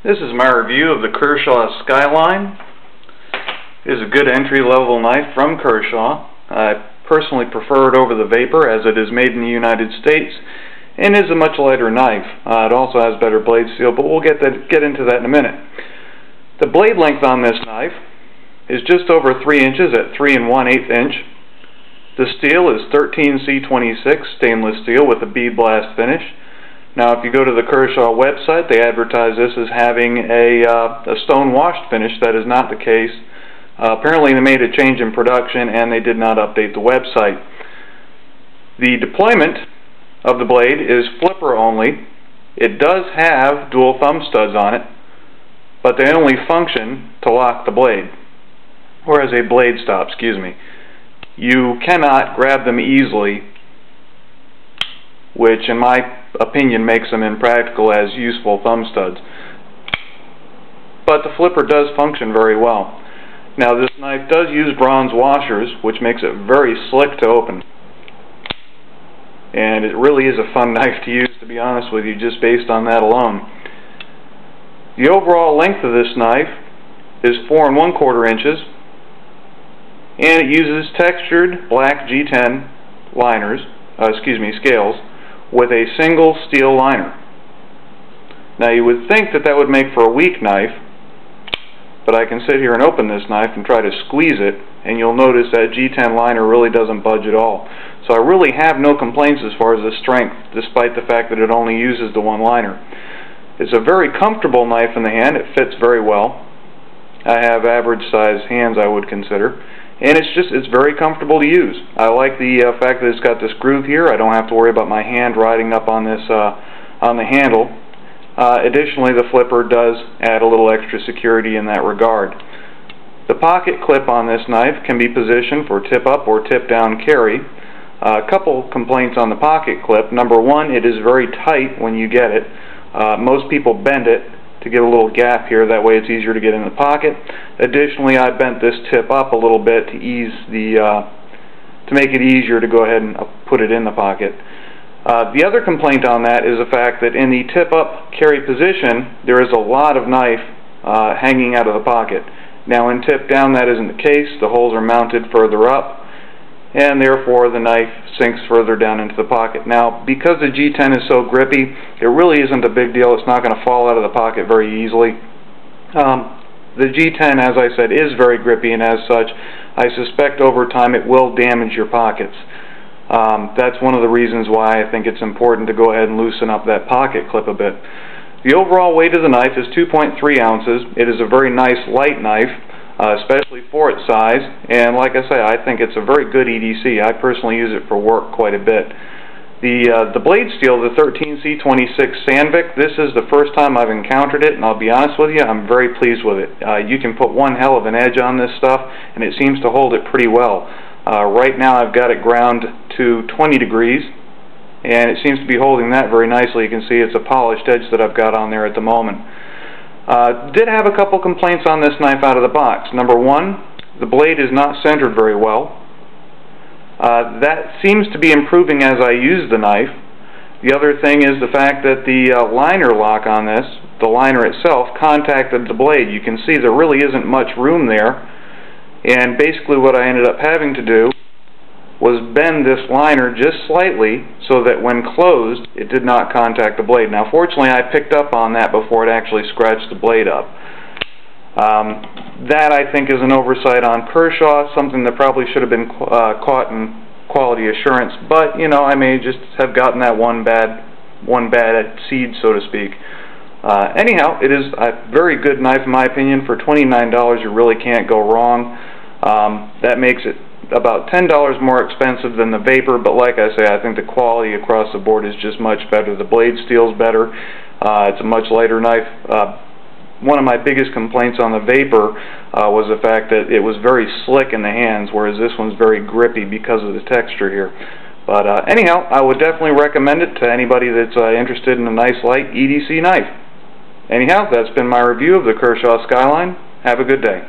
This is my review of the Kershaw Skyline. It is a good entry-level knife from Kershaw. I personally prefer it over the Vapor as it is made in the United States and is a much lighter knife. It also has better blade steel, but we'll get into that in a minute. The blade length on this knife is just over 3 inches at 3 1/8 inch. The steel is 13C26 stainless steel with a bead blast finish. Now, if you go to the Kershaw website, they advertise this as having a stone washed finish. That is not the case. Apparently they made a change in production and they did not update the website. The deployment of the blade is flipper only. It does have dual thumb studs on it, but they only function to lock the blade, or as a blade stop, You cannot grab them easily, which in my opinion makes them impractical as useful thumb studs. But the flipper does function very well. Now, this knife does use bronze washers, which makes it very slick to open. And it really is a fun knife to use, to be honest with you, just based on that alone. The overall length of this knife is 4 1/4 inches, and it uses textured black G10 scales with a single steel liner. Now, you would think that that would make for a weak knife, but I can sit here and open this knife and try to squeeze it, and you'll notice that G10 liner really doesn't budge at all. So I really have no complaints as far as the strength, despite the fact that it only uses the one liner. It's a very comfortable knife in the hand. It fits very well. I have average size hands, I would consider. And it's very comfortable to use. I like the fact that it's got this groove here. I don't have to worry about my hand riding up on this on the handle. Additionally, the flipper does add a little extra security in that regard. The pocket clip on this knife can be positioned for tip-up or tip-down carry. A couple complaints on the pocket clip. Number one, it is very tight when you get it. Most people bend it to get a little gap here, that way it's easier to get in the pocket. Additionally, I bent this tip up a little bit to make it easier to go ahead and put it in the pocket. The other complaint on that is the fact that in the tip-up carry position, there is a lot of knife hanging out of the pocket. Now, in tip-down, that isn't the case. The holes are mounted further up, and therefore the knife sinks further down into the pocket. Now, because the G10 is so grippy, it really isn't a big deal. It's not going to fall out of the pocket very easily. The G10, as I said, is very grippy, and as such, I suspect over time it will damage your pockets. That's one of the reasons why I think it's important to go ahead and loosen up that pocket clip a bit. The overall weight of the knife is 2.3 ounces. It is a very nice light knife, especially for its size, and like I say, I think it's a very good EDC. I personally use it for work quite a bit. The blade steel, the 13C26 Sandvik, this is the first time I've encountered it, and I'll be honest with you, I'm very pleased with it. You can put one hell of an edge on this stuff, and it seems to hold it pretty well. Right now I've got it ground to 20 degrees, and it seems to be holding that very nicely. You can see it's a polished edge that I've got on there at the moment. Did have a couple complaints on this knife out of the box. Number one, the blade is not centered very well. That seems to be improving as I use the knife. The other thing is the fact that the liner lock on this, the liner itself, contacted the blade. You can see there really isn't much room there, and basically what I ended up having to do was bend this liner just slightly so that when closed it did not contact the blade. Now, fortunately, I picked up on that before it actually scratched the blade up. That, I think, is an oversight on Kershaw, something that probably should have been caught in quality assurance, but, you know, I may just have gotten that one bad seed, so to speak. Anyhow, it is a very good knife in my opinion. For $29, you really can't go wrong. That makes it about $10 more expensive than the Vapor, but like I say, I think the quality across the board is just much better. The blade steel's better. It's a much lighter knife. One of my biggest complaints on the Vapor was the fact that it was very slick in the hands, whereas this one's very grippy because of the texture here. But anyhow, I would definitely recommend it to anybody that's interested in a nice light EDC knife. Anyhow, that's been my review of the Kershaw Skyline. Have a good day.